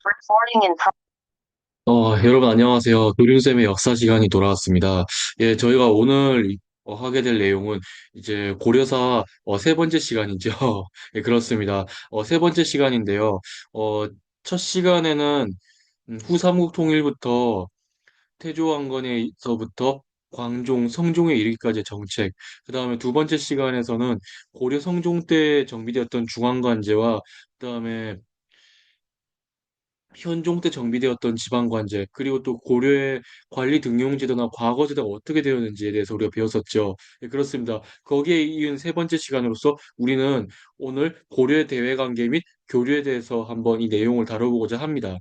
Recording in 여러분 안녕하세요. 도림쌤의 역사 시간이 돌아왔습니다. 예, 저희가 오늘 하게 될 내용은 이제 고려사 세 번째 시간이죠. 예, 그렇습니다. 세 번째 시간인데요. 어, 첫 시간에는 후삼국 통일부터 태조왕건에서부터 광종, 성종에 이르기까지의 정책, 그 다음에 두 번째 시간에서는 고려 성종 때 정비되었던 중앙관제와 그다음에 현종 때 정비되었던 지방관제, 그리고 또 고려의 관리 등용제도나 과거제도가 어떻게 되었는지에 대해서 우리가 배웠었죠. 네, 그렇습니다. 거기에 이은 세 번째 시간으로서 우리는 오늘 고려의 대외관계 및 교류에 대해서 한번 이 내용을 다뤄보고자 합니다.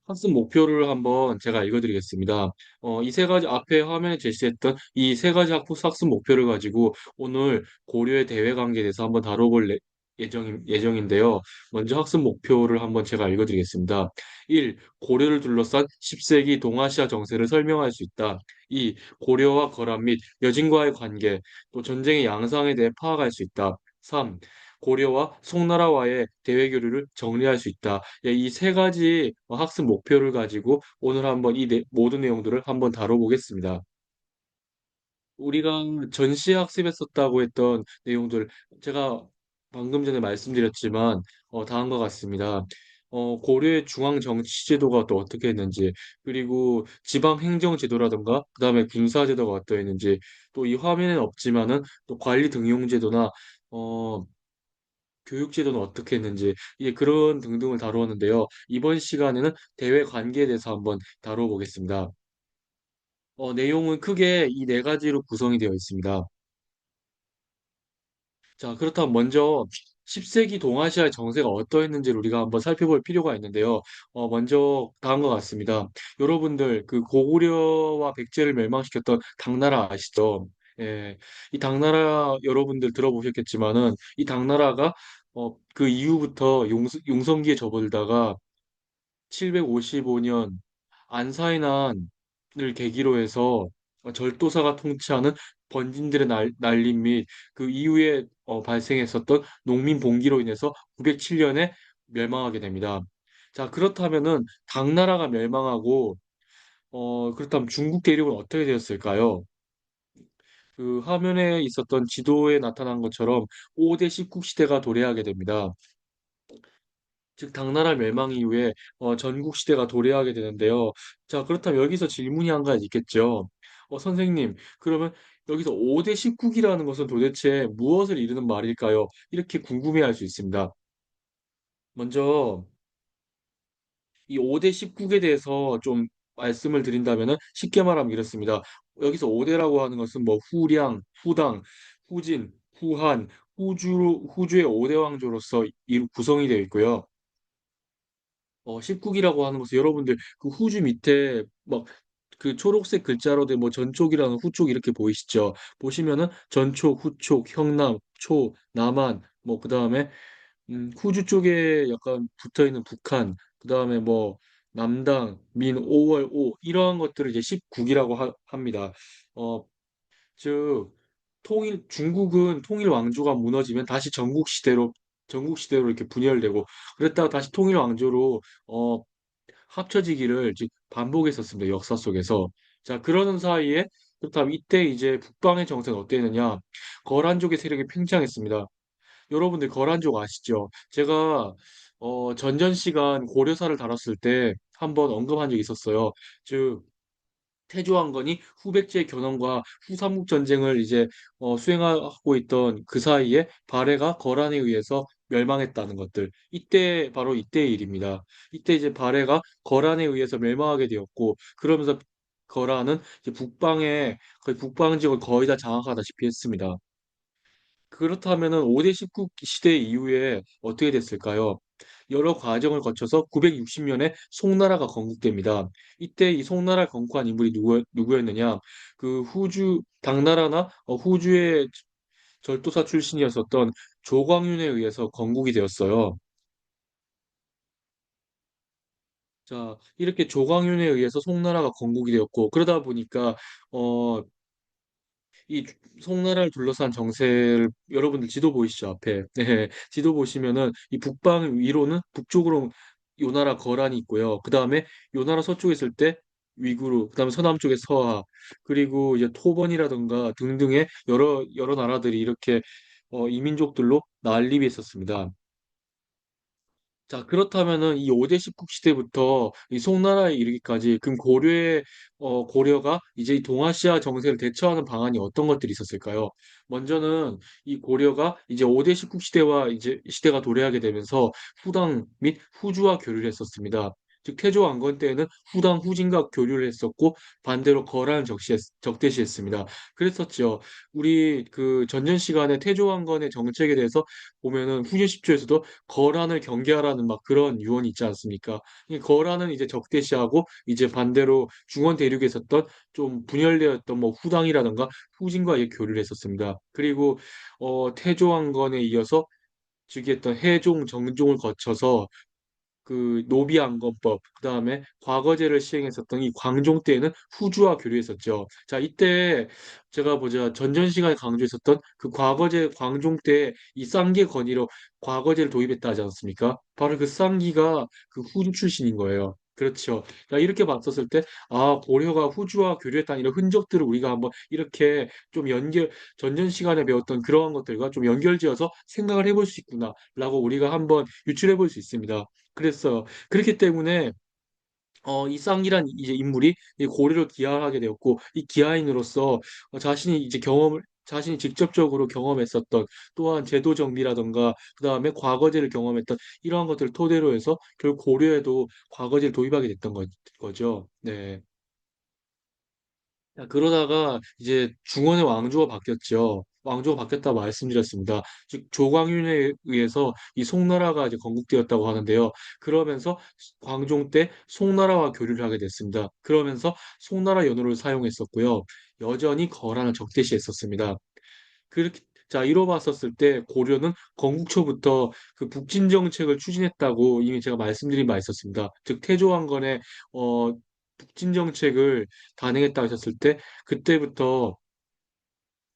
학습 목표를 한번 제가 읽어드리겠습니다. 이 세 가지 앞에 화면에 제시했던 이 세 가지 학습 목표를 가지고 오늘 고려의 대외 관계에 대해서 한번 다뤄볼 예정인데요. 먼저 학습 목표를 한번 제가 읽어드리겠습니다. 1. 고려를 둘러싼 10세기 동아시아 정세를 설명할 수 있다. 2. 고려와 거란 및 여진과의 관계, 또 전쟁의 양상에 대해 파악할 수 있다. 3. 고려와 송나라와의 대외 교류를 정리할 수 있다. 예, 이 세 가지 학습 목표를 가지고 오늘 한번 모든 내용들을 한번 다뤄보겠습니다. 우리가 전시 학습했었다고 했던 내용들, 제가 방금 전에 말씀드렸지만, 다음과 같습니다. 고려의 중앙 정치 제도가 또 어떻게 했는지, 그리고 지방 행정 제도라든가, 그 다음에 군사 제도가 어떠했는지, 또 이 화면에는 없지만은, 또 관리 등용 제도나, 어, 교육제도는 어떻게 했는지, 그런 등등을 다루었는데요. 이번 시간에는 대외 관계에 대해서 한번 다뤄보겠습니다. 내용은 크게 이 네 가지로 구성이 되어 있습니다. 자, 그렇다면 먼저 10세기 동아시아의 정세가 어떠했는지를 우리가 한번 살펴볼 필요가 있는데요. 먼저 다음과 같습니다. 여러분들 그 고구려와 백제를 멸망시켰던 당나라 아시죠? 예, 이 당나라 여러분들 들어보셨겠지만은 이 당나라가 그 이후부터 용성기에 접어들다가 755년 안사이난을 계기로 해서 절도사가 통치하는 번진들의 난림 및 그 이후에 발생했었던 농민 봉기로 인해서 907년에 멸망하게 됩니다. 자, 그렇다면은 당나라가 멸망하고 그렇다면 중국 대륙은 어떻게 되었을까요? 그 화면에 있었던 지도에 나타난 것처럼 5대 10국 시대가 도래하게 됩니다. 즉 당나라 멸망 이후에 전국 시대가 도래하게 되는데요. 자, 그렇다면 여기서 질문이 한 가지 있겠죠. 선생님, 그러면 여기서 5대 10국이라는 것은 도대체 무엇을 이루는 말일까요? 이렇게 궁금해할 수 있습니다. 먼저 이 5대 10국에 대해서 좀 말씀을 드린다면은 쉽게 말하면 이렇습니다. 여기서 5대라고 하는 것은 뭐 후량, 후당, 후진, 후한, 후주의 5대 왕조로서 구성이 되어 있고요. 10국이라고 하는 것은 여러분들 그 후주 밑에 막 그 초록색 글자로 된 뭐 전촉이라는 후촉 이렇게 보이시죠? 보시면은 전촉, 후촉, 형남, 초, 남한 뭐 그다음에 후주 쪽에 약간 붙어 있는 북한, 그다음에 뭐 남당, 민, 5월, 5 이러한 것들을 이제 10국이라고 합니다. 어, 즉 중국은 통일 왕조가 무너지면 다시 전국 시대로 이렇게 분열되고 그랬다가 다시 통일 왕조로 합쳐지기를 즉 반복했었습니다. 역사 속에서. 자, 그러는 사이에 그렇다면 이때 이제 북방의 정세는 어땠느냐? 거란족의 세력이 팽창했습니다. 여러분들 거란족 아시죠? 제가 전전 시간 고려사를 다뤘을 때 한번 언급한 적이 있었어요. 즉 태조왕건이 후백제 견훤과 후삼국 전쟁을 이제 수행하고 있던 그 사이에 발해가 거란에 의해서 멸망했다는 것들. 이때 바로 이때의 일입니다. 이때 이제 발해가 거란에 의해서 멸망하게 되었고 그러면서 거란은 이제 거의 북방 지역을 거의 다 장악하다시피 했습니다. 그렇다면은 5대 19 시대 이후에 어떻게 됐을까요? 여러 과정을 거쳐서 960년에 송나라가 건국됩니다. 이때 이 송나라를 건국한 인물이 누구였느냐? 그 당나라나 후주의 절도사 출신이었었던 조광윤에 의해서 건국이 되었어요. 자, 이렇게 조광윤에 의해서 송나라가 건국이 되었고, 그러다 보니까, 어, 이 송나라를 둘러싼 정세를 여러분들 지도 보이시죠? 앞에. 네. 지도 보시면은 이 북방 위로는 북쪽으로 요나라 거란이 있고요. 그다음에 요나라 서쪽에 있을 때 위구르, 그다음에 서남 쪽에 서하, 그리고 이제 토번이라든가 등등의 여러 나라들이 이렇게 이민족들로 난립이 있었습니다. 자, 그렇다면은 이 5대 십국 시대부터 이 송나라에 이르기까지 그럼 고려가 이제 이 동아시아 정세를 대처하는 방안이 어떤 것들이 있었을까요? 먼저는 이 고려가 이제 5대 십국 시대와 이제 시대가 도래하게 되면서 후당 및 후주와 교류를 했었습니다. 즉 태조 왕건 때에는 후당 후진과 교류를 했었고 반대로 거란을 적대시했습니다. 그랬었죠. 우리 그 전전 시간에 태조 왕건의 정책에 대해서 보면은 후진 10조에서도 거란을 경계하라는 막 그런 유언이 있지 않습니까? 이 거란은 이제 적대시하고 이제 반대로 중원 대륙에 있었던 좀 분열되었던 뭐 후당이라든가 후진과의 교류를 했었습니다. 그리고 태조왕건에 이어서 즉위했던 해종, 정종을 거쳐서 그 노비안건법, 그다음에 과거제를 시행했었던 이 광종 때에는 후주와 교류했었죠. 자, 이때 제가 보자 전전 시간에 강조했었던 그 과거제 광종 때 이 쌍계 건의로 과거제를 도입했다 하지 않습니까? 바로 그 쌍기가 그 후주 출신인 거예요. 그렇죠. 자, 이렇게 봤었을 때, 아, 고려가 후주와 교류했다는 이런 흔적들을 우리가 한번 이렇게 좀 전전 시간에 배웠던 그러한 것들과 좀 연결지어서 생각을 해볼 수 있구나, 라고 우리가 한번 유출해 볼 수 있습니다. 그랬어요. 그렇기 때문에 이 쌍이란 이제 인물이 이 고려를 기하하게 되었고 이 기하인으로서 자신이 직접적으로 경험했었던 또한 제도 정비라던가 그다음에 과거제를 경험했던 이러한 것들을 토대로 해서 결국 고려에도 과거제를 도입하게 됐던 거죠. 네. 야, 그러다가 이제 중원의 왕조가 바뀌었죠. 왕조가 바뀌었다고 말씀드렸습니다. 즉 조광윤에 의해서 이 송나라가 이제 건국되었다고 하는데요. 그러면서 광종 때 송나라와 교류를 하게 됐습니다. 그러면서 송나라 연호를 사용했었고요. 여전히 거란을 적대시했었습니다. 그렇게 자, 이로 봤었을 때 고려는 건국초부터 그 북진 정책을 추진했다고 이미 제가 말씀드린 바 있었습니다. 즉 태조왕건의 어, 북진 정책을 단행했다고 하셨을 때 그때부터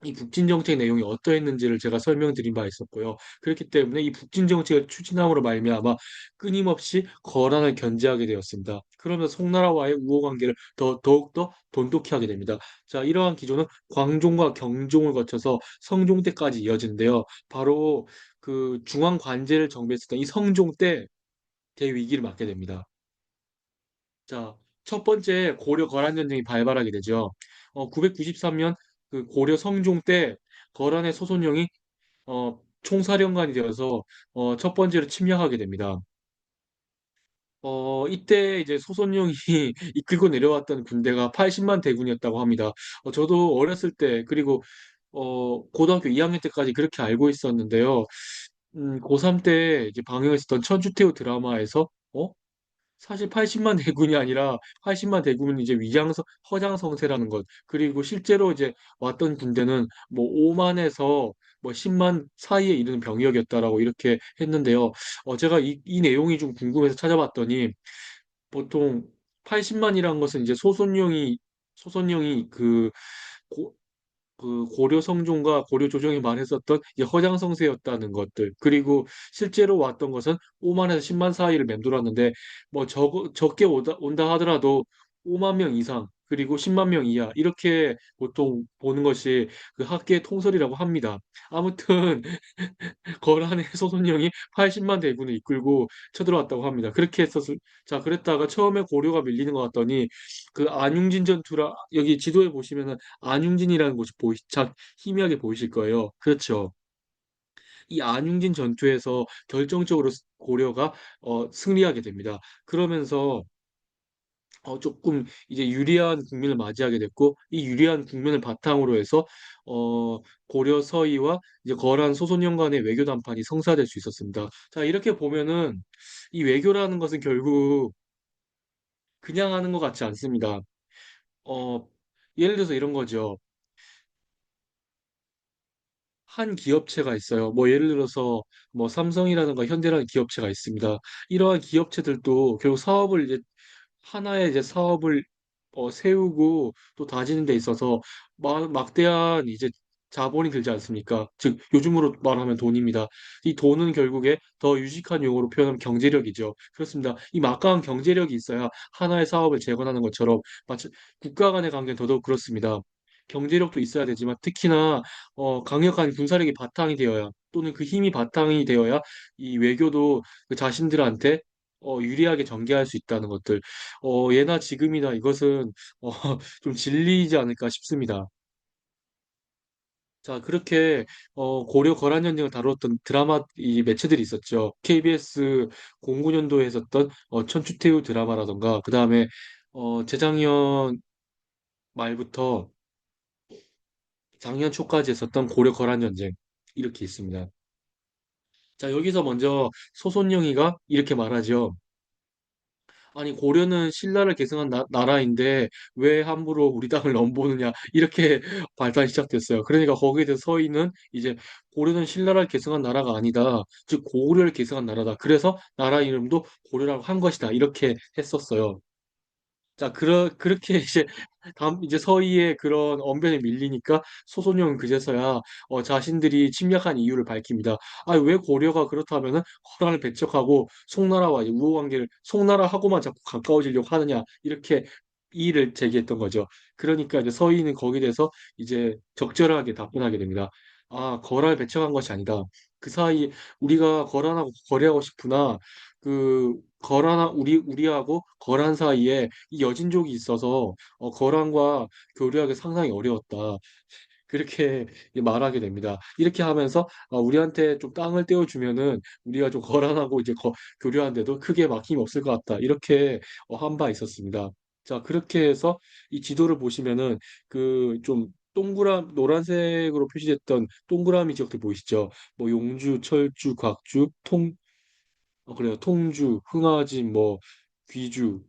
이 북진 정책 내용이 어떠했는지를 제가 설명드린 바 있었고요. 그렇기 때문에 이 북진 정책을 추진함으로 말미암아 끊임없이 거란을 견제하게 되었습니다. 그러면서 송나라와의 우호 관계를 더욱더 돈독히 하게 됩니다. 자, 이러한 기조는 광종과 경종을 거쳐서 성종 때까지 이어지는데요. 바로 그 중앙 관제를 정비했었던 이 성종 때 대위기를 맞게 됩니다. 자, 첫 번째 고려 거란 전쟁이 발발하게 되죠. 993년 그 고려 성종 때 거란의 소손영이 총사령관이 되어서 첫 번째로 침략하게 됩니다. 이때 이제 소손영이 이끌고 내려왔던 군대가 80만 대군이었다고 합니다. 저도 어렸을 때 그리고 고등학교 2학년 때까지 그렇게 알고 있었는데요. 고3 때 이제 방영했었던 천주태후 드라마에서 사실 80만 대군이 아니라 80만 대군은 이제 허장성세라는 것. 그리고 실제로 이제 왔던 군대는 뭐 5만에서 뭐 10만 사이에 이르는 병력이었다라고 이렇게 했는데요. 제가 이 내용이 좀 궁금해서 찾아봤더니 보통 80만이란 것은 이제 소선영이 그 고려 성종과 고려 조정이 말했었던 이 허장성세였다는 것들 그리고 실제로 왔던 것은 5만에서 10만 사이를 맴돌았는데 뭐 적게 온다 하더라도 5만 명 이상 그리고 10만 명 이하 이렇게 보통 보는 것이 그 학계의 통설이라고 합니다. 아무튼 거란의 소손영이 80만 대군을 이끌고 쳐들어왔다고 합니다. 자, 그랬다가 처음에 고려가 밀리는 것 같더니 그 안융진 전투라 여기 지도에 보시면은 안융진이라는 곳이 희미하게 보이실 거예요. 그렇죠. 이 안융진 전투에서 결정적으로 고려가 승리하게 됩니다. 그러면서 조금 이제 유리한 국면을 맞이하게 됐고 이 유리한 국면을 바탕으로 해서 고려 서희와 이제 거란 소손영 간의 외교談判이 성사될 수 있었습니다. 자, 이렇게 보면은 이 외교라는 것은 결국 그냥 하는 것 같지 않습니다. 어, 예를 들어서 이런 거죠. 한 기업체가 있어요. 뭐 예를 들어서 뭐 삼성이라든가 현대라는 기업체가 있습니다. 이러한 기업체들도 결국 하나의 이제 사업을 세우고 또 다지는 데 있어서 막대한 이제 자본이 들지 않습니까? 즉 요즘으로 말하면 돈입니다. 이 돈은 결국에 더 유식한 용어로 표현하면 경제력이죠. 그렇습니다. 이 막강한 경제력이 있어야 하나의 사업을 재건하는 것처럼 마치 국가 간의 관계는 더더욱 그렇습니다. 경제력도 있어야 되지만 특히나 강력한 군사력이 바탕이 되어야 또는 그 힘이 바탕이 되어야 이 외교도 그 자신들한테 유리하게 전개할 수 있다는 것들. 예나 지금이나 이것은 어, 좀 진리이지 않을까 싶습니다. 자, 그렇게 고려 거란 전쟁을 다루었던 드라마 이 매체들이 있었죠. KBS 09년도에 했었던 천추태후 드라마라던가 그다음에 재작년 말부터 작년 초까지 했었던 고려 거란 전쟁 이렇게 있습니다. 자, 여기서 먼저 소손영이가 이렇게 말하죠. 아니 고려는 신라를 계승한 나라인데 왜 함부로 우리 땅을 넘보느냐 이렇게 발단이 시작됐어요. 그러니까 거기에 대해서 서인은 이제 고려는 신라를 계승한 나라가 아니다. 즉 고구려를 계승한 나라다. 그래서 나라 이름도 고려라고 한 것이다. 이렇게 했었어요. 자, 그렇게 이제 이제 서희의 그런 언변에 밀리니까 소손영은 그제서야 자신들이 침략한 이유를 밝힙니다. 아, 왜 고려가 그렇다면은 허란을 배척하고 송나라와 이제 우호 관계를 송나라하고만 자꾸 가까워지려고 하느냐 이렇게 이의를 제기했던 거죠. 그러니까 이제 서희는 거기에 대해서 이제 적절하게 답변하게 됩니다. 아, 거란을 배척한 것이 아니다. 그 사이 우리가 거란하고 거래하고 싶으나 그 거란하 우리하고 거란 사이에 이 여진족이 있어서 거란과 교류하기 상당히 어려웠다. 그렇게 말하게 됩니다. 이렇게 하면서 우리한테 좀 땅을 떼어주면은 우리가 좀 거란하고 이제 교류하는데도 크게 막힘이 없을 것 같다. 이렇게 한 바 있었습니다. 자, 그렇게 해서 이 지도를 보시면은 그 좀 노란색으로 표시됐던 동그라미 지역들 보이시죠? 뭐 용주, 철주, 곽주, 그래요. 통주, 흥하진, 뭐 귀주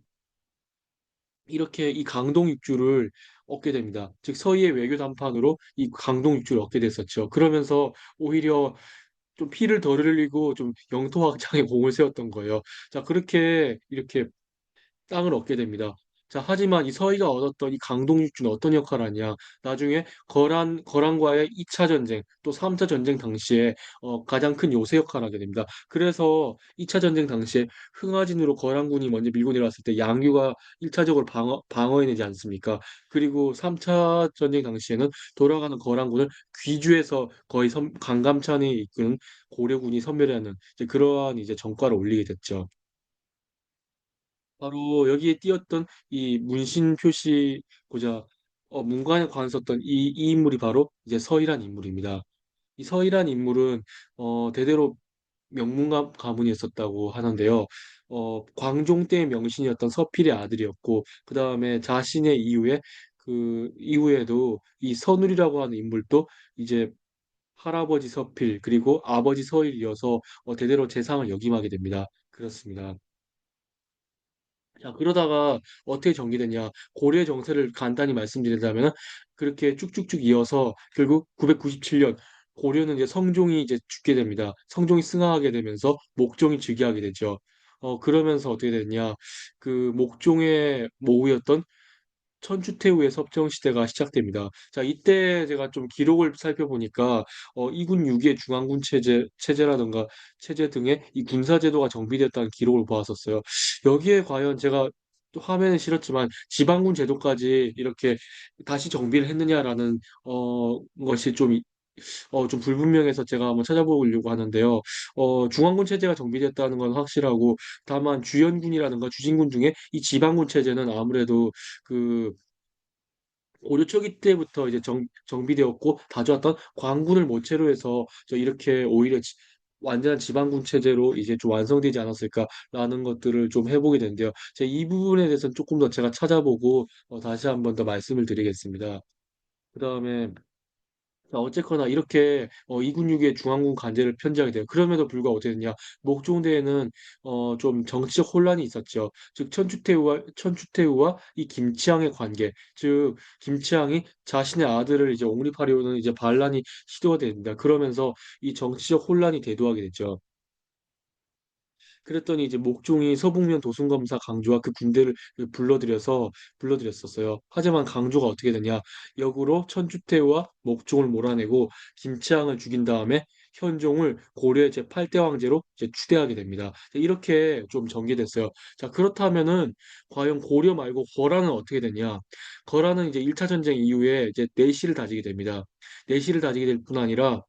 이렇게 이 강동 육주를 얻게 됩니다. 즉 서희의 외교 담판으로 이 강동 육주를 얻게 됐었죠. 그러면서 오히려 좀 피를 덜 흘리고 좀 영토 확장에 공을 세웠던 거예요. 자, 그렇게 이렇게 땅을 얻게 됩니다. 자, 하지만 이 서희가 얻었던 이 강동육주는 어떤 역할을 하냐? 나중에 거란과의 2차 전쟁, 또 3차 전쟁 당시에 가장 큰 요새 역할을 하게 됩니다. 그래서 2차 전쟁 당시에 흥하진으로 거란군이 먼저 밀고 내려왔을 때 양규가 1차적으로 방어해내지 않습니까? 그리고 3차 전쟁 당시에는 돌아가는 거란군을 귀주에서 거의 강감찬이 이끄는 고려군이 섬멸하는 이제 그러한 이제 전과를 올리게 됐죠. 바로 여기에 띄었던 이 문신 표시고자 문관에 관썼던 이 인물이 바로 이제 서희란 인물입니다. 이 서희란 인물은 대대로 명문 가문이었었다고 하는데요. 광종 때의 명신이었던 서필의 아들이었고 그 다음에 자신의 이후에 그 이후에도 이 선울이라고 하는 인물도 이제 할아버지 서필 그리고 아버지 서일 이어서 대대로 재상을 역임하게 됩니다. 그렇습니다. 자, 그러다가 어떻게 전개되냐. 고려의 정세를 간단히 말씀드린다면 그렇게 쭉쭉쭉 이어서 결국 997년 고려는 이제 성종이 이제 죽게 됩니다. 성종이 승하하게 되면서 목종이 즉위하게 되죠. 그러면서 어떻게 됐냐. 그 목종의 모후였던 천주태후의 섭정시대가 시작됩니다. 자, 이때 제가 좀 기록을 살펴보니까 이군 6의 중앙군 체제라든가 체제 등의 이 군사제도가 정비됐다는 기록을 보았었어요. 여기에 과연 제가 또 화면에 실었지만 지방군 제도까지 이렇게 다시 정비를 했느냐라는 것이 좀 불분명해서 제가 한번 찾아보려고 하는데요. 중앙군 체제가 정비됐다는 건 확실하고 다만 주연군이라든가 주진군 중에 이 지방군 체제는 아무래도 그 고려 초기 때부터 이제 정비되었고 다져왔던 광군을 모체로 해서 이렇게 오히려 완전한 지방군 체제로 이제 좀 완성되지 않았을까라는 것들을 좀 해보게 된대요. 이 부분에 대해서는 조금 더 제가 찾아보고 다시 한번 더 말씀을 드리겠습니다. 그다음에 자, 어쨌거나 이렇게 이군육의 중앙군 관제를 편지하게 돼요. 그럼에도 불구하고 어떻게 됐냐? 목종대에는 좀 정치적 혼란이 있었죠. 즉 천추태후와 이 김치향의 관계, 즉 김치향이 자신의 아들을 이제 옹립하려는 이제 반란이 시도가 됩니다. 그러면서 이 정치적 혼란이 대두하게 됐죠. 그랬더니 이제 목종이 서북면 도순검사 강조와 그 군대를 불러들였었어요. 하지만 강조가 어떻게 되냐? 역으로 천주태후와 목종을 몰아내고 김치항을 죽인 다음에 현종을 고려 제8대 황제로 이제 추대하게 됩니다. 이렇게 좀 전개됐어요. 자, 그렇다면은 과연 고려 말고 거란은 어떻게 되냐? 거란은 이제 1차 전쟁 이후에 이제 내시를 다지게 됩니다. 내시를 다지게 될 뿐 아니라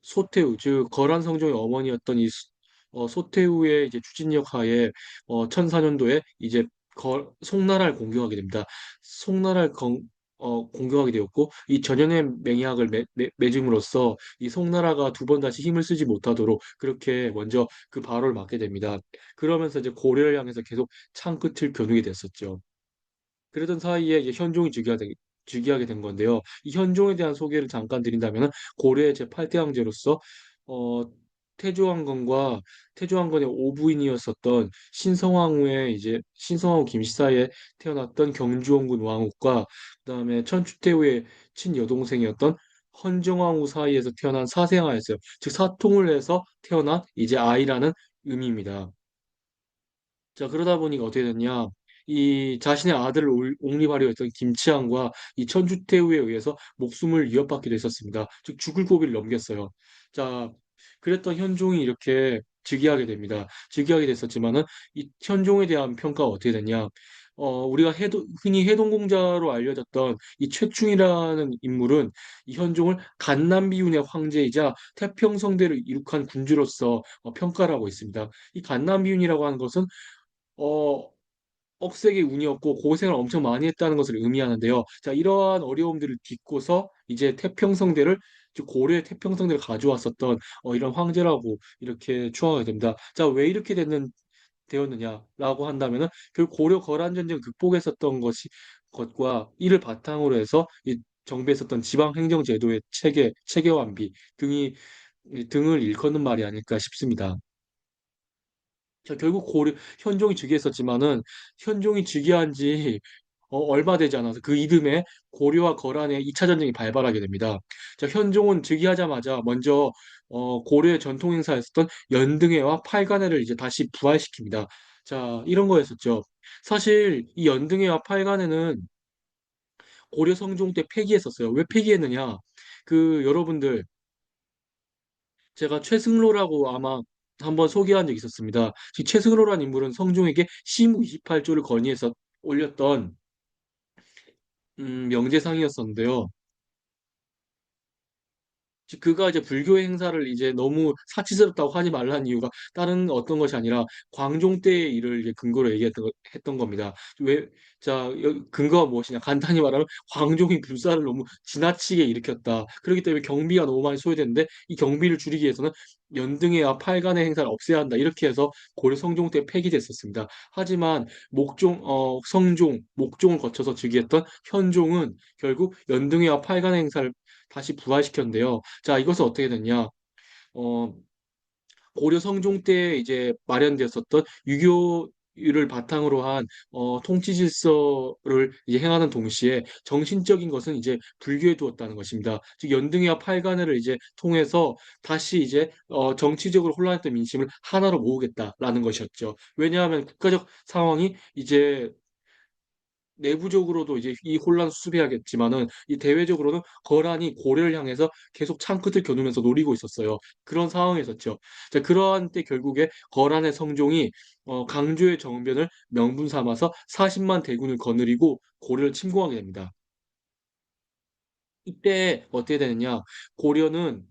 소태우, 즉 거란 성종의 어머니였던 소태우의 이제 추진력 하에 1004년도에 이제 송나라를 공격하게 됩니다. 송나라를 공격하게 되었고 이 전연의 맹약을 맺음으로써 이 송나라가 두 번 다시 힘을 쓰지 못하도록 그렇게 먼저 그 바로를 막게 됩니다. 그러면서 이제 고려를 향해서 계속 창끝을 겨누게 됐었죠. 그러던 사이에 이제 즉위하게 된 건데요. 이 현종에 대한 소개를 잠깐 드린다면 고려의 제8대 황제로서 어, 태조왕건과 태조왕건의 오부인이었었던 신성왕후 김씨사에 태어났던 경주원군 왕후과 그다음에 천추태후의 친여동생이었던 헌정왕후 사이에서 태어난 사생아였어요. 즉 사통을 해서 태어난 이제 아이라는 의미입니다. 자, 그러다 보니까 어떻게 됐냐. 이 자신의 아들을 옹립하려 했던 김치항과 이 천주태후에 의해서 목숨을 위협받기도 했었습니다. 즉, 죽을 고비를 넘겼어요. 자, 그랬던 현종이 이렇게 즉위하게 됩니다. 즉위하게 됐었지만은 이 현종에 대한 평가가 어떻게 됐냐. 우리가 흔히 해동공자로 알려졌던 이 최충이라는 인물은 이 현종을 간남비운의 황제이자 태평성대를 이룩한 군주로서 평가를 하고 있습니다. 이 간남비운이라고 하는 것은 어, 억세게 운이었고 고생을 엄청 많이 했다는 것을 의미하는데요. 자, 이러한 어려움들을 딛고서 이제 태평성대를 즉 고려의 태평성대를 가져왔었던 이런 황제라고 이렇게 추앙하게 됩니다. 자, 왜 이렇게 되었느냐라고 한다면은 결국 고려 거란 전쟁 극복했었던 것과 이를 바탕으로 해서 이 정비에 있었던 지방 행정 제도의 체계 완비 등을 일컫는 말이 아닐까 싶습니다. 자, 결국 현종이 즉위했었지만은 현종이 즉위한 지 얼마 되지 않아서 그 이듬해 고려와 거란의 2차 전쟁이 발발하게 됩니다. 자, 현종은 즉위하자마자 먼저 고려의 전통 행사였었던 연등회와 팔간회를 이제 다시 부활시킵니다. 자, 이런 거였었죠. 사실 이 연등회와 팔간회는 고려 성종 때 폐기했었어요. 왜 폐기했느냐? 여러분들 제가 최승로라고 아마 한번 소개한 적이 있었습니다. 이 최승로라는 인물은 성종에게 시무 28조를 건의해서 올렸던 명제상이었었는데요. 즉 그가 이제 불교 행사를 이제 너무 사치스럽다고 하지 말라는 이유가 다른 어떤 것이 아니라 광종 때의 일을 이제 근거로 했던 겁니다. 왜, 자, 근거가 무엇이냐? 간단히 말하면 광종이 불사를 너무 지나치게 일으켰다. 그렇기 때문에 경비가 너무 많이 소요되는데 이 경비를 줄이기 위해서는 연등회와 팔간의 행사를 없애야 한다. 이렇게 해서 고려 성종 때 폐기됐었습니다. 하지만 목종을 거쳐서 즉위했던 현종은 결국 연등회와 팔간의 행사를 다시 부활시켰는데요. 자, 이것은 어떻게 됐냐? 어, 고려 성종 때 이제 마련되었었던 유교를 바탕으로 한 통치 질서를 이제 행하는 동시에 정신적인 것은 이제 불교에 두었다는 것입니다. 즉 연등회와 팔간회를 이제 통해서 다시 이제 정치적으로 혼란했던 민심을 하나로 모으겠다라는 것이었죠. 왜냐하면 국가적 상황이 이제 내부적으로도 이제 이 혼란 수습해야겠지만은 이 대외적으로는 거란이 고려를 향해서 계속 창끝을 겨누면서 노리고 있었어요. 그런 상황이었죠. 자, 그러한 때 결국에 거란의 성종이 강조의 정변을 명분 삼아서 40만 대군을 거느리고 고려를 침공하게 됩니다. 이때 어떻게 되느냐? 고려는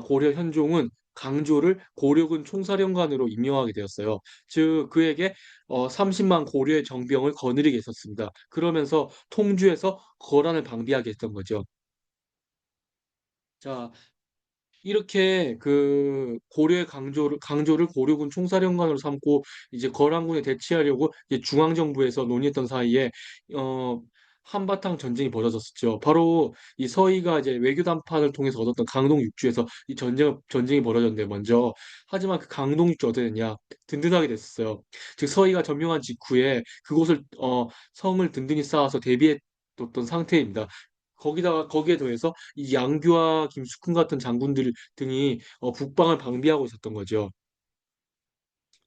고려 현종은 강조를 고려군 총사령관으로 임명하게 되었어요. 즉 그에게 30만 고려의 정병을 거느리게 했었습니다. 그러면서 통주에서 거란을 방비하게 했던 거죠. 자, 이렇게 고려의 강조를 고려군 총사령관으로 삼고 이제 거란군에 대치하려고 이제 중앙정부에서 논의했던 사이에 어 한바탕 전쟁이 벌어졌었죠. 바로 이 서희가 이제 외교 담판을 통해서 얻었던 강동 육주에서 이 전쟁이 벌어졌는데 먼저 하지만 그 강동 육주 어떻게 됐냐? 든든하게 됐었어요. 즉 서희가 점령한 직후에 그곳을 성을 든든히 쌓아서 대비해뒀던 상태입니다. 거기다가 거기에 더해서 이 양규와 김숙훈 같은 장군들 등이 북방을 방비하고 있었던 거죠.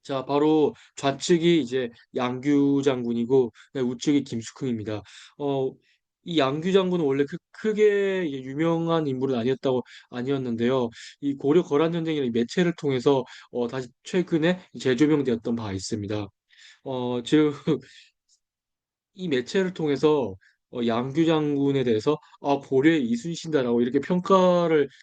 자, 바로 좌측이 이제 양규 장군이고 네, 우측이 김숙흥입니다. 어, 이 양규 장군은 원래 크게 이제 유명한 인물은 아니었는데요. 이 고려 거란 전쟁이라는 매체를 통해서 다시 최근에 재조명되었던 바 있습니다. 즉 이 매체를 통해서 양규 장군에 대해서 고려의 이순신다라고 이렇게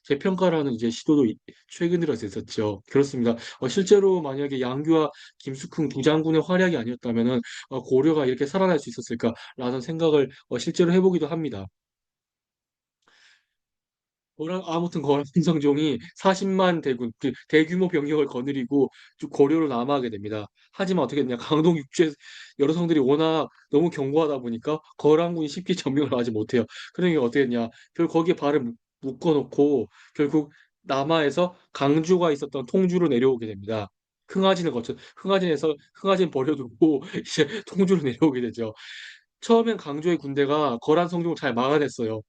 재평가를 하는 이제 시도도 최근 들어서 있었죠. 그렇습니다. 실제로 만약에 양규와 김숙흥 두 장군의 활약이 아니었다면은 고려가 이렇게 살아날 수 있었을까라는 생각을 실제로 해보기도 합니다. 아무튼 거란성종이 40만 대군, 그 대규모 병력을 거느리고 쭉 고려로 남하하게 됩니다. 하지만 어떻게 됐냐? 강동 육지에 여러 성들이 워낙 너무 견고하다 보니까 거란군이 쉽게 점령을 하지 못해요. 그러니까 어떻게 됐냐? 결국 거기에 발을 묶어놓고 결국 남하에서 강주가 있었던 통주로 내려오게 됩니다. 흥하진에서 버려두고 이제 통주로 내려오게 되죠. 처음엔 강조의 군대가 거란 성종을 잘 막아냈어요.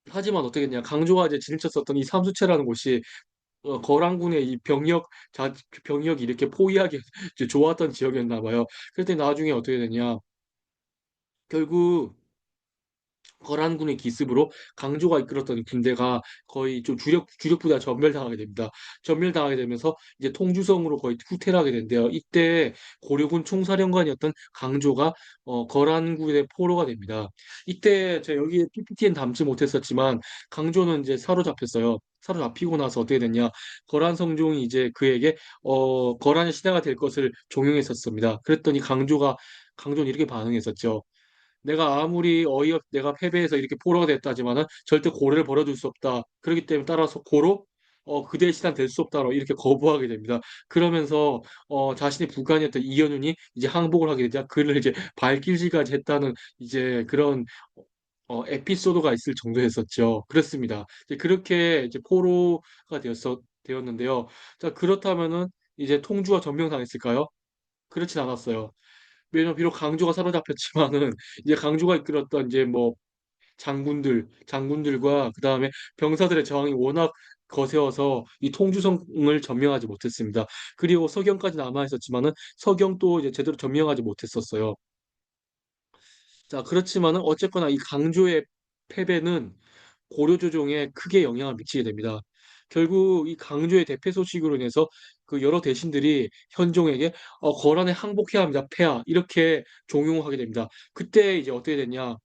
하지만 어떻게 했냐 강조가 이제 진입쳤었던 이 삼수체라는 곳이 거란군의 병력이 이렇게 포위하기 이제 좋았던 지역이었나 봐요. 그랬더니 나중에 어떻게 되냐 결국 거란군의 기습으로 강조가 이끌었던 군대가 거의 좀 주력 부대가 전멸당하게 됩니다. 전멸당하게 되면서 이제 통주성으로 거의 후퇴를 하게 된대요. 이때 고려군 총사령관이었던 강조가 거란군의 포로가 됩니다. 이때 제가 여기 PPT엔 담지 못했었지만 강조는 이제 사로잡혔어요. 사로잡히고 나서 어떻게 됐냐? 거란 성종이 이제 그에게 거란의 시대가 될 것을 종용했었습니다. 그랬더니 강조는 이렇게 반응했었죠. 내가 패배해서 이렇게 포로가 됐다지만은 절대 고래를 벌어줄 수 없다. 그렇기 때문에 따라서 그대의 신한 될 수 없다로 이렇게 거부하게 됩니다. 그러면서 자신의 부관이었던 이연운이 이제 항복을 하게 되자 그를 이제 발길질까지 했다는 이제 그런 에피소드가 있을 정도였었죠. 그렇습니다. 이제 그렇게 이제 포로가 되었는데요. 자, 그렇다면은 이제 통주가 점령당했을까요? 그렇진 않았어요. 왜냐면 비록 강조가 사로잡혔지만은 이제 강조가 이끌었던 이제 뭐 장군들과 그 다음에 병사들의 저항이 워낙 거세어서 이 통주성을 점령하지 못했습니다. 그리고 서경까지 남아 있었지만은 서경도 이제 제대로 점령하지 못했었어요. 자, 그렇지만은 어쨌거나 이 강조의 패배는 고려 조정에 크게 영향을 미치게 됩니다. 결국 이 강조의 대패 소식으로 인해서 그 여러 대신들이 현종에게 거란에 항복해야 합니다. 폐하 이렇게 종용하게 됩니다. 그때 이제 어떻게 됐냐?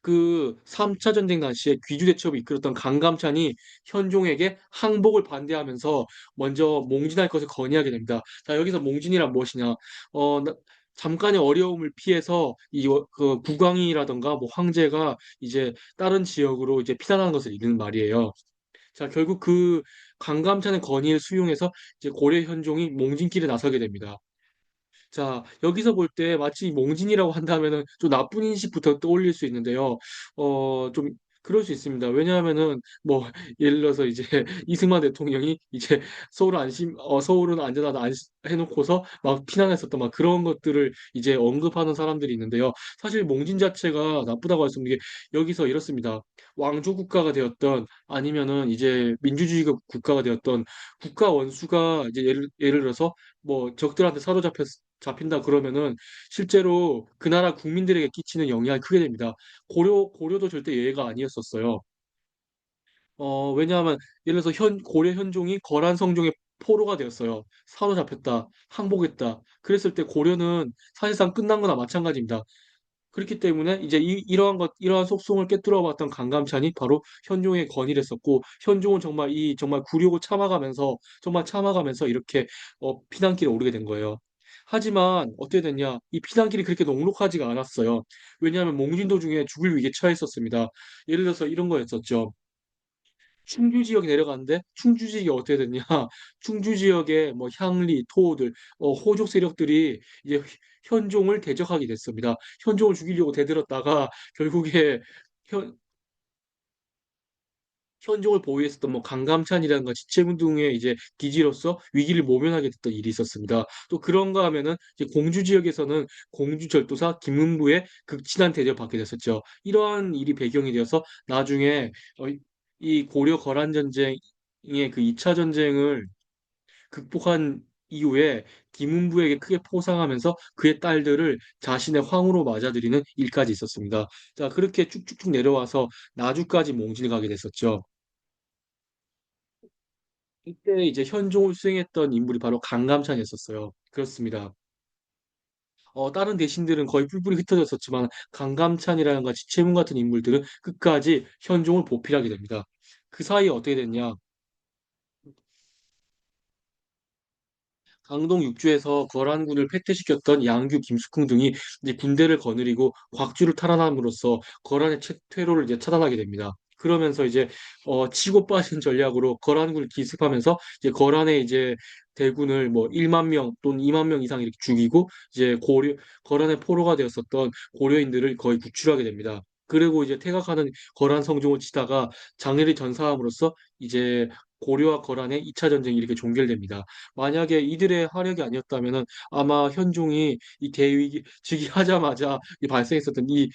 그 3차 전쟁 당시에 귀주대첩을 이끌었던 강감찬이 현종에게 항복을 반대하면서 먼저 몽진할 것을 건의하게 됩니다. 자, 여기서 몽진이란 무엇이냐? 잠깐의 어려움을 피해서 그 국왕이라던가 뭐 황제가 이제 다른 지역으로 이제 피난하는 것을 이르는 말이에요. 자, 결국 그 강감찬의 건의를 수용해서 이제 고려 현종이 몽진길에 나서게 됩니다. 자, 여기서 볼 때 마치 몽진이라고 한다면은 좀 나쁜 인식부터 떠올릴 수 있는데요. 좀 그럴 수 있습니다. 왜냐하면은 뭐 예를 들어서 이제 이승만 대통령이 이제 서울은 안전하다 해놓고서 막 피난했었던 막 그런 것들을 이제 언급하는 사람들이 있는데요. 사실 몽진 자체가 나쁘다고 할 수 없는 게 여기서 이렇습니다. 왕조 국가가 되었던 아니면은 이제 민주주의 국가가 되었던 국가 원수가 이제 예를 들어서 뭐 적들한테 잡힌다 그러면은 실제로 그 나라 국민들에게 끼치는 영향이 크게 됩니다. 고려도 절대 예외가 아니었었어요. 왜냐하면 예를 들어서 고려 현종이 거란 성종의 포로가 되었어요. 사로잡혔다, 항복했다. 그랬을 때 고려는 사실상 끝난 거나 마찬가지입니다. 그렇기 때문에 이제 이러한 속성을 꿰뚫어 봤던 강감찬이 바로 현종의 건의를 했었고, 현종은 정말 굴욕을 참아가면서 이렇게 피난길에 오르게 된 거예요. 하지만 어떻게 됐냐? 이 피난길이 그렇게 녹록하지가 않았어요. 왜냐하면 몽진도 중에 죽을 위기에 처했었습니다. 예를 들어서 이런 거였었죠. 충주 지역에 내려갔는데 충주 지역이 어떻게 됐냐? 충주 지역의 뭐 향리, 토호들, 호족 세력들이 이제 현종을 대적하게 됐습니다. 현종을 죽이려고 대들었다가 결국에 현, 현종을 보위했었던 뭐 강감찬이라든가 지체군 등의 이제 기지로서 위기를 모면하게 됐던 일이 있었습니다. 또 그런가 하면은 이제 공주 지역에서는 공주절도사 김문부의 극진한 대접을 받게 됐었죠. 이러한 일이 배경이 되어서 나중에 이 고려 거란 전쟁의 그 2차 전쟁을 극복한 이후에 김은부에게 크게 포상하면서 그의 딸들을 자신의 황후로 맞아들이는 일까지 있었습니다. 자, 그렇게 쭉쭉쭉 내려와서 나주까지 몽진을 가게 됐었죠. 이때 이제 현종을 수행했던 인물이 바로 강감찬이었었어요. 그렇습니다. 다른 대신들은 거의 뿔뿔이 흩어졌었지만 강감찬이라든가 지채문 같은 인물들은 끝까지 현종을 보필하게 됩니다. 그 사이에 어떻게 됐냐? 강동 육주에서 거란군을 패퇴시켰던 양규, 김숙흥 등이 이제 군대를 거느리고 곽주를 탈환함으로써 거란의 퇴로를 이제 차단하게 됩니다. 그러면서 이제 치고 빠진 전략으로 거란군을 기습하면서 이제 거란의 이제 대군을 뭐 1만 명 또는 2만 명 이상 이렇게 죽이고 이제 거란의 포로가 되었었던 고려인들을 거의 구출하게 됩니다. 그리고 이제 퇴각하는 거란 성종을 치다가 장례를 전사함으로써 이제 고려와 거란의 2차 전쟁이 이렇게 종결됩니다. 만약에 이들의 화력이 아니었다면은 아마 현종이 이 대위기 즉위하자마자 이 발생했었던 이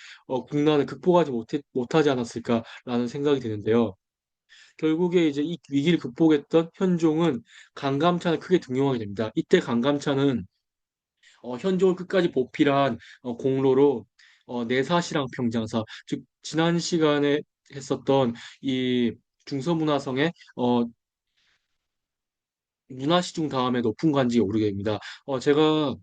국난을 극복하지 못하지 않았을까라는 생각이 드는데요. 결국에 이제 이 위기를 극복했던 현종은 강감찬을 크게 등용하게 됩니다. 이때 강감찬은 현종을 끝까지 보필한 공로로 내사시랑 평장사, 즉 지난 시간에 했었던 이 중서문화성의 문화시중 다음에 높은 관직에 오르게 됩니다. 제가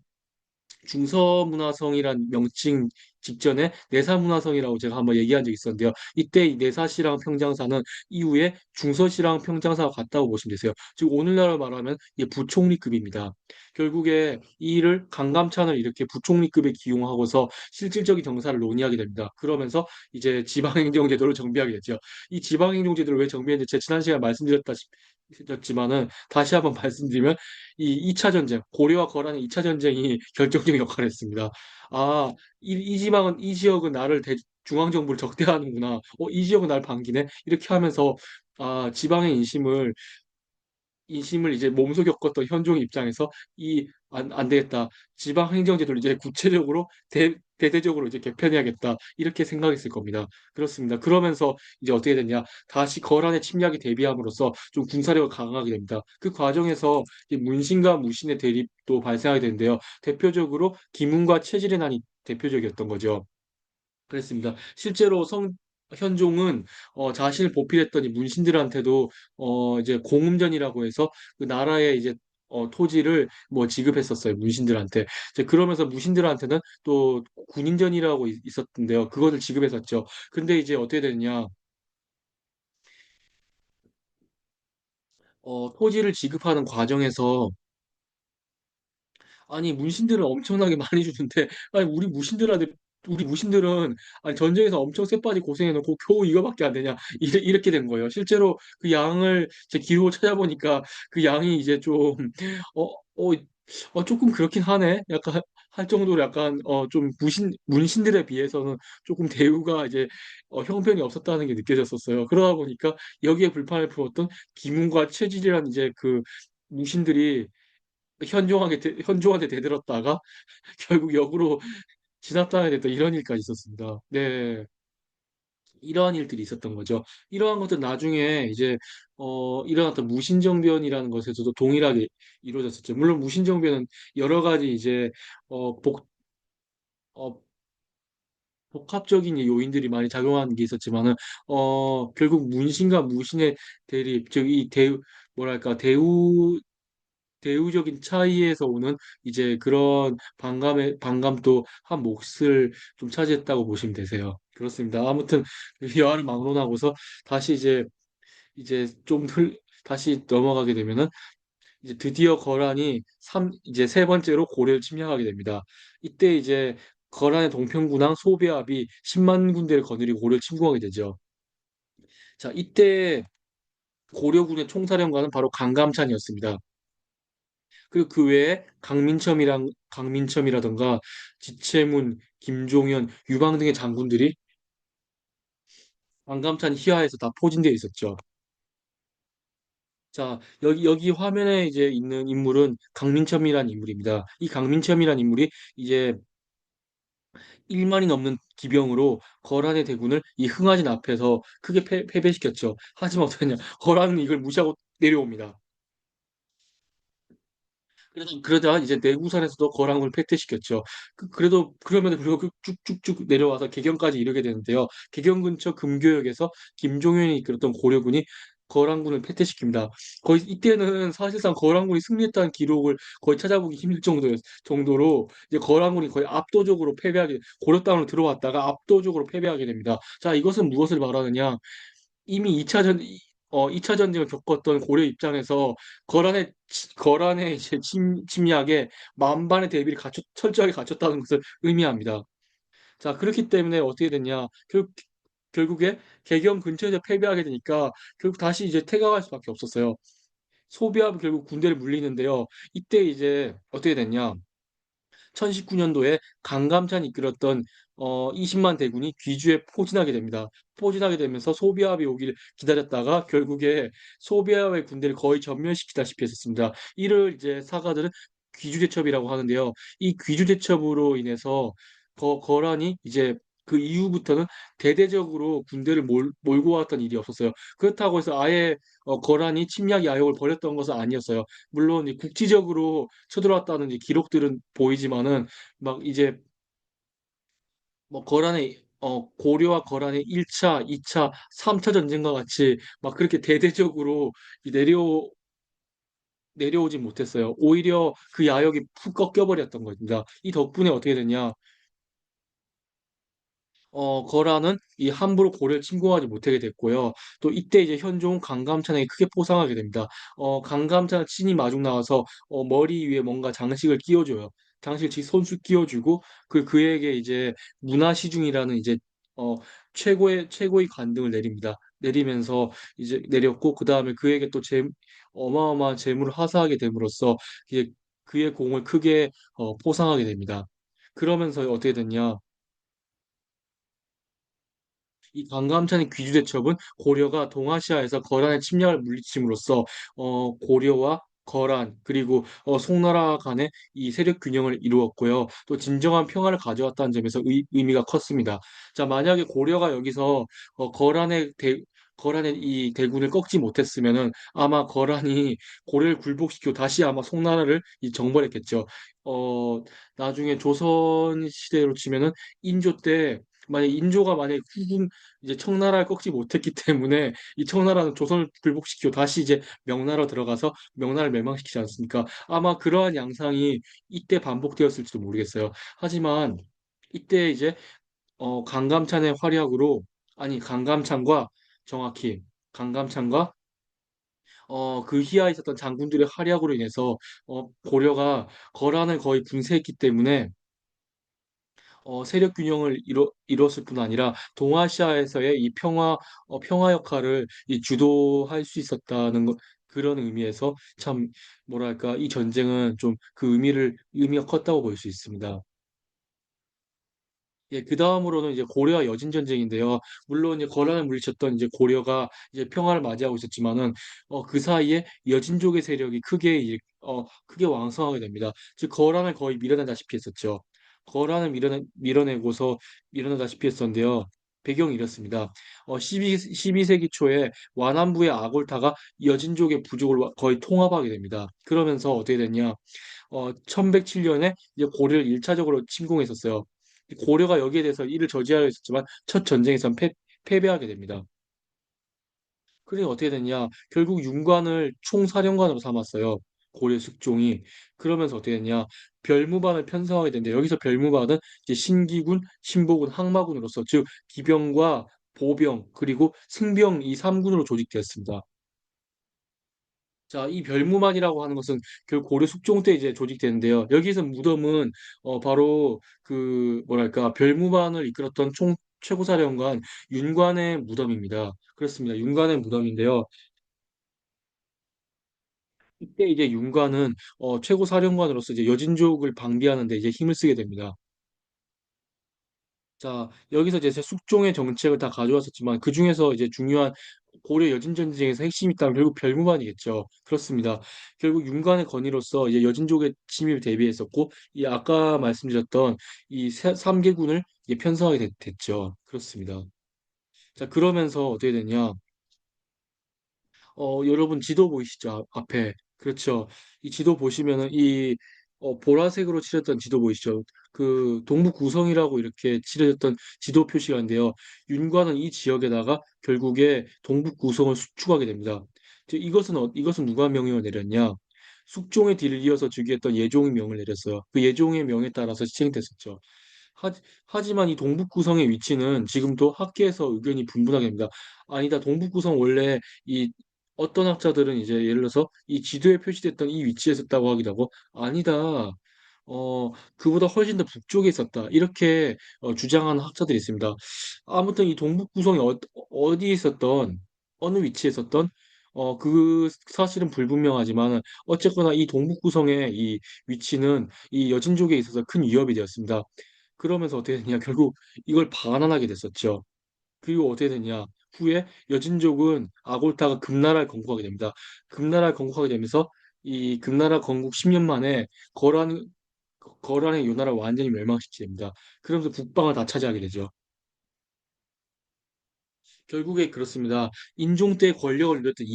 중서문화성이란 명칭 직전에 내사문화성이라고 제가 한번 얘기한 적이 있었는데요. 이때 이 내사시랑 평장사는 이후에 중서시랑 평장사와 같다고 보시면 되세요. 즉 오늘날로 말하면 이게 부총리급입니다. 결국에 이 일을 강감찬을 이렇게 부총리급에 기용하고서 실질적인 정사를 논의하게 됩니다. 그러면서 이제 지방행정제도를 정비하게 되죠. 이 지방행정제도를 왜 정비했는지 제가 지난 시간에 말씀드렸지만은 다시 한번 말씀드리면 이 2차 전쟁, 고려와 거란의 2차 전쟁이 결정적인 역할을 했습니다. 아, 이 지방은, 이 지역은 나를 중앙정부를 적대하는구나. 이 지역은 날 반기네. 이렇게 하면서, 지방의 인심을 이제 몸소 겪었던 현종의 입장에서 안 되겠다. 지방행정제도를 이제 구체적으로, 대대적으로 이제 개편해야겠다. 이렇게 생각했을 겁니다. 그렇습니다. 그러면서 이제 어떻게 됐냐. 다시 거란의 침략에 대비함으로써 좀 군사력을 강화하게 됩니다. 그 과정에서 이제 문신과 무신의 대립도 발생하게 되는데요. 대표적으로 김훈과 체질의 난이 대표적이었던 거죠. 그랬습니다. 실제로 현종은 자신을 보필했던 이 문신들한테도 이제 공음전이라고 해서 그 나라의 이제 토지를 뭐 지급했었어요. 문신들한테. 이제 그러면서 무신들한테는 또 군인전이라고 있었던데요. 그것을 지급했었죠. 근데 이제 어떻게 됐냐? 토지를 지급하는 과정에서 아니 문신들은 엄청나게 많이 주는데 아니 우리 무신들은 아니 전쟁에서 엄청 쎄빠지 고생해놓고 겨우 이거밖에 안 되냐 이렇게 된 거예요. 실제로 그 양을 제 기록을 찾아보니까 그 양이 이제 좀 어, 어, 조금 그렇긴 하네. 약간 할 정도로 약간 좀 문신들에 비해서는 조금 대우가 이제 형편이 없었다는 게 느껴졌었어요. 그러다 보니까 여기에 불판을 품었던 김훈과 최질이라는 이제 그 무신들이 현종한테 대들었다가 결국 역으로 진압당하게 됐던 이런 일까지 있었습니다. 네, 이러한 일들이 있었던 거죠. 이러한 것들 나중에 이제 일어났던 무신정변이라는 것에서도 동일하게 이루어졌었죠. 물론 무신정변은 여러 가지 이제 어, 복, 어, 복합적인 요인들이 많이 작용하는 게 있었지만은 결국 문신과 무신의 대립, 즉 이 뭐랄까 대우적인 차이에서 오는 이제 그런 반감도 한 몫을 좀 차지했다고 보시면 되세요. 그렇습니다. 아무튼 그 여하를 막론하고서 다시 이제 다시 넘어가게 되면은 이제 드디어 거란이 이제 세 번째로 고려를 침략하게 됩니다. 이때 이제 거란의 동평군왕 소배합이 10만 군대를 거느리고 고려를 침공하게 되죠. 자, 이때 고려군의 총사령관은 바로 강감찬이었습니다. 그리고 그 외에 강민첨이라던가 지체문, 김종현, 유방 등의 장군들이 강감찬 희하에서 다 포진되어 있었죠. 자, 여기 화면에 이제 있는 인물은 강민첨이라는 인물입니다. 이 강민첨이라는 인물이 이제 1만이 넘는 기병으로 거란의 대군을 이 흥하진 앞에서 크게 패배시켰죠. 하지만 어떡하냐. 거란은 이걸 무시하고 내려옵니다. 그러다 이제 내구산에서도 거란군을 패퇴시켰죠. 그래도 그럼에도 불구하고 쭉쭉쭉 내려와서 개경까지 이르게 되는데요. 개경 근처 금교역에서 김종현이 이끌었던 고려군이 거란군을 패퇴시킵니다. 거의 이때는 사실상 거란군이 승리했다는 기록을 거의 찾아보기 힘들 정도로 이제 거란군이 거의 압도적으로 패배하게 고려 땅으로 들어왔다가 압도적으로 패배하게 됩니다. 자, 이것은 무엇을 말하느냐? 이미 2차 전쟁을 겪었던 고려 입장에서 거란의 이제 침략에 만반의 대비를 철저하게 갖췄다는 것을 의미합니다. 자, 그렇기 때문에 어떻게 됐냐? 결국에 개경 근처에서 패배하게 되니까 결국 다시 이제 퇴각할 수밖에 없었어요. 소비하고 결국 군대를 물리는데요. 이때 이제 어떻게 됐냐? 1019년도에 강감찬이 이끌었던 20만 대군이 귀주에 포진하게 됩니다. 포진하게 되면서 소비압이 오기를 기다렸다가 결국에 소비압의 군대를 거의 전멸시키다시피 했었습니다. 이를 이제 사가들은 귀주대첩이라고 하는데요. 이 귀주대첩으로 인해서 거란이 이제 그 이후부터는 대대적으로 군대를 몰고 왔던 일이 없었어요. 그렇다고 해서 아예 거란이 침략 야욕을 벌였던 것은 아니었어요. 물론 이 국지적으로 쳐들어왔다는 이 기록들은 보이지만은 막 이제 뭐 거란의 고려와 거란의 1차, 2차, 3차 전쟁과 같이 막 그렇게 대대적으로 이 내려오지 못했어요. 오히려 그 야욕이 푹 꺾여버렸던 겁니다. 이 덕분에 어떻게 됐냐? 거란은 이 함부로 고려를 침공하지 못하게 됐고요. 또 이때 이제 현종은 강감찬에게 크게 포상하게 됩니다. 강감찬은 친히 마중 나와서 머리 위에 뭔가 장식을 끼워줘요. 장식을 손수 끼워주고 그에게 이제 문화시중이라는 이제 어, 최고의 관등을 내립니다. 내리면서 이제 내렸고 그 다음에 그에게 또 어마어마한 재물을 하사하게 됨으로써 이제 그의 공을 크게 포상하게 됩니다. 그러면서 어떻게 됐냐? 이 강감찬의 귀주대첩은 고려가 동아시아에서 거란의 침략을 물리침으로써 고려와 거란 그리고 송나라 간의 이 세력 균형을 이루었고요. 또 진정한 평화를 가져왔다는 점에서 의미가 컸습니다. 자, 만약에 고려가 여기서 거란의 이 대군을 꺾지 못했으면은 아마 거란이 고려를 굴복시키고 다시 아마 송나라를 정벌했겠죠. 어, 나중에 조선 시대로 치면은 인조 때 만약에 이제 청나라를 꺾지 못했기 때문에 이 청나라는 조선을 굴복시키고 다시 이제 명나라 들어가서 명나라를 멸망시키지 않습니까? 아마 그러한 양상이 이때 반복되었을지도 모르겠어요. 하지만 이때 이제 강감찬의 활약으로 아니 정확히 강감찬과 그 이하에 있었던 장군들의 활약으로 인해서 고려가 거란을 거의 분쇄했기 때문에 세력 균형을 이뤘을 뿐 아니라 동아시아에서의 이 평화 역할을 주도할 수 있었다는 그런 의미에서 참 뭐랄까 이 전쟁은 좀 그 의미가 컸다고 볼 수 있습니다. 예, 그 다음으로는 이제 고려와 여진 전쟁인데요. 물론 이제 거란을 물리쳤던 이제 고려가 이제 평화를 맞이하고 있었지만은 그 사이에 여진족의 세력이 크게 왕성하게 됩니다. 즉 거란을 거의 밀어내다시피 했었죠. 거란을 밀어내고서 밀어내다시피 했었는데요. 배경이 이렇습니다. 12세기 초에 완안부의 아골타가 여진족의 부족을 거의 통합하게 됩니다. 그러면서 어떻게 됐냐? 1107년에 이제 고려를 1차적으로 침공했었어요. 고려가 여기에 대해서 이를 저지하려 했었지만 첫 전쟁에선 패배하게 됩니다. 그러니 어떻게 됐냐? 결국 윤관을 총사령관으로 삼았어요. 고려 숙종이. 그러면서 어떻게 됐냐? 별무반을 편성하게 되는데 여기서 별무반은 이제 신기군, 신보군, 항마군으로서 즉 기병과 보병 그리고 승병 이 3군으로 조직되었습니다. 자, 이 별무만이라고 하는 것은 결국 고려 숙종 때 이제 조직되는데요. 여기서 무덤은 바로 그 뭐랄까 별무만을 이끌었던 최고사령관 윤관의 무덤입니다. 그렇습니다. 윤관의 무덤인데요. 이때 이제 윤관은 최고사령관으로서 이제 여진족을 방비하는 데 이제 힘을 쓰게 됩니다. 자, 여기서 이제 숙종의 정책을 다 가져왔었지만 그 중에서 이제 중요한 고려 여진 전쟁에서 핵심이 있다면 결국 별무반이겠죠. 그렇습니다. 결국 윤관의 건의로서 이제 여진족의 침입에 대비했었고, 이 아까 말씀드렸던 이 3개군을 편성하게 됐죠. 그렇습니다. 자, 그러면서 어떻게 됐냐? 여러분 지도 보이시죠? 앞에. 그렇죠. 이 지도 보시면은 보라색으로 칠했던 지도 보이시죠? 그 동북구성이라고 이렇게 칠해졌던 지도 표시가 있는데요. 윤과는 이 지역에다가 결국에 동북구성을 수축하게 됩니다. 이것은 누가 명령을 내렸냐? 숙종의 뒤를 이어서 즉위했던 예종이 명을 내렸어요. 그 예종의 명에 따라서 시행됐었죠. 하, 하지만 이 동북구성의 위치는 지금도 학계에서 의견이 분분하게 됩니다. 아니다, 동북구성 원래 이 어떤 학자들은 이제 예를 들어서 이 지도에 표시됐던 이 위치에 있었다고 하기도 하고, 아니다, 그보다 훨씬 더 북쪽에 있었다, 이렇게 주장하는 학자들이 있습니다. 아무튼 이 동북구성이 어디에 있었던, 어느 위치에 있었던, 그 사실은 불분명하지만 어쨌거나 이 동북구성의 이 위치는 이 여진족에 있어서 큰 위협이 되었습니다. 그러면서 어떻게 됐냐? 결국 이걸 반환하게 됐었죠. 그리고 어떻게 됐냐? 후에 여진족은 아골타가 금나라를 건국하게 됩니다. 금나라를 건국하게 되면서 이 금나라 건국 10년 만에 거란, 거란의 요 나라를 완전히 멸망시키게 됩니다. 그러면서 북방을 다 차지하게 되죠. 결국에 그렇습니다. 인종 때 권력을 누렸던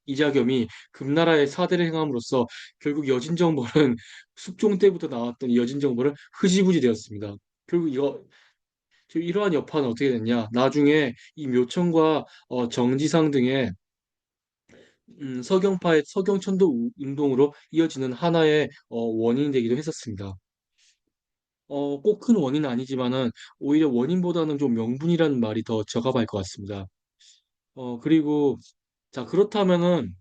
이자겸이 금나라의 사대를 행함으로써 결국 여진정벌은 숙종 때부터 나왔던 이 여진정벌은 흐지부지 되었습니다. 결국 지금 이러한 여파는 어떻게 됐냐? 나중에 이 묘청과 정지상 등의 서경파의 서경천도 운동으로 이어지는 하나의 원인이 되기도 했었습니다. 꼭 큰 원인은 아니지만은 오히려 원인보다는 좀 명분이라는 말이 더 적합할 것 같습니다. 그리고 자, 그렇다면은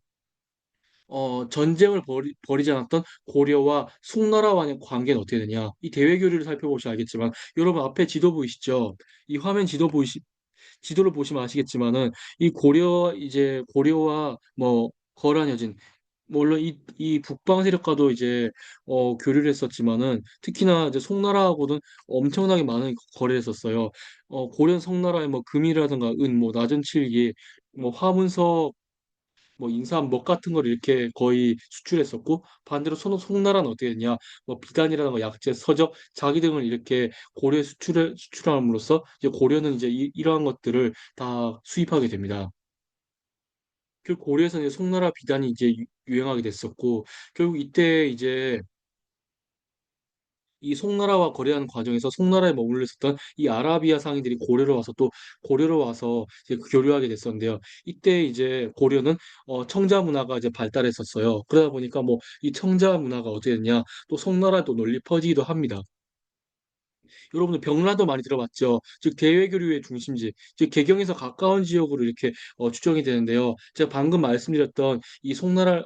전쟁을 벌이지 않았던 고려와 송나라와의 관계는 어떻게 되냐? 이 대외 교류를 살펴보시면 알겠지만, 여러분 앞에 지도 보이시죠? 이 화면 지도를 보시면 아시겠지만은 이 고려와 뭐 거란 여진, 물론 이 북방 세력과도 이제 교류를 했었지만은 특히나 이제 송나라하고는 엄청나게 많은 거래를 했었어요. 고려 송나라의 뭐 금이라든가 은, 뭐 낮은 칠기, 뭐 화문서, 뭐 인삼, 먹 같은 걸 이렇게 거의 수출했었고, 반대로 송나라는 어떻게 했냐? 뭐 비단이라든가 약재, 서적, 자기 등을 이렇게 고려에 수출함으로써 이제 고려는 이제 이러한 것들을 다 수입하게 됩니다. 그 고려에서는 이제 송나라 비단이 이제 유행하게 됐었고, 결국 이때 이제 이 송나라와 거래하는 과정에서 송나라에 머물러 있었던 이 아라비아 상인들이 고려로 와서 이제 교류하게 됐었는데요. 이때 이제 고려는 청자 문화가 이제 발달했었어요. 그러다 보니까 뭐 이 청자 문화가 어떻게 됐냐, 또 송나라에 또 널리 퍼지기도 합니다. 여러분들 병라도 많이 들어봤죠. 즉 대외교류의 중심지, 즉 개경에서 가까운 지역으로 이렇게 추정이 되는데요. 제가 방금 말씀드렸던 이 송나라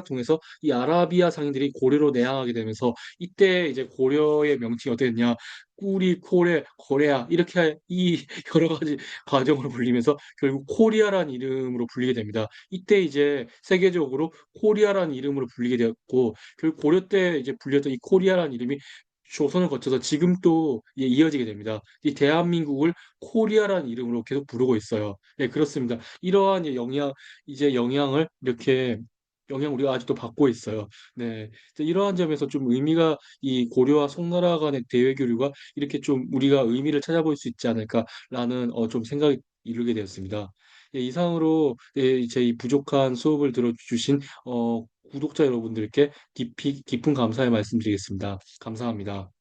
통해서 이 아라비아 상인들이 고려로 내항하게 되면서 이때 이제 고려의 명칭이 어떻게 됐냐? 꾸리, 코레, 코레아 이렇게 이 여러 가지 과정으로 불리면서 결국 코리아라는 이름으로 불리게 됩니다. 이때 이제 세계적으로 코리아라는 이름으로 불리게 되었고, 결국 고려 때 이제 불렸던 이 코리아라는 이름이 조선을 거쳐서 지금 또 이어지게 됩니다. 이 대한민국을 코리아라는 이름으로 계속 부르고 있어요. 네, 그렇습니다. 이러한 영향을 이렇게 영향 우리가 아직도 받고 있어요. 네, 이제 이러한 점에서 좀 의미가 이 고려와 송나라 간의 대외 교류가 이렇게 좀 우리가 의미를 찾아볼 수 있지 않을까라는 좀 생각이 이르게 되었습니다. 예, 이상으로 제 이 부족한 수업을 들어주신 구독자 여러분들께 깊은 감사의 말씀드리겠습니다. 감사합니다.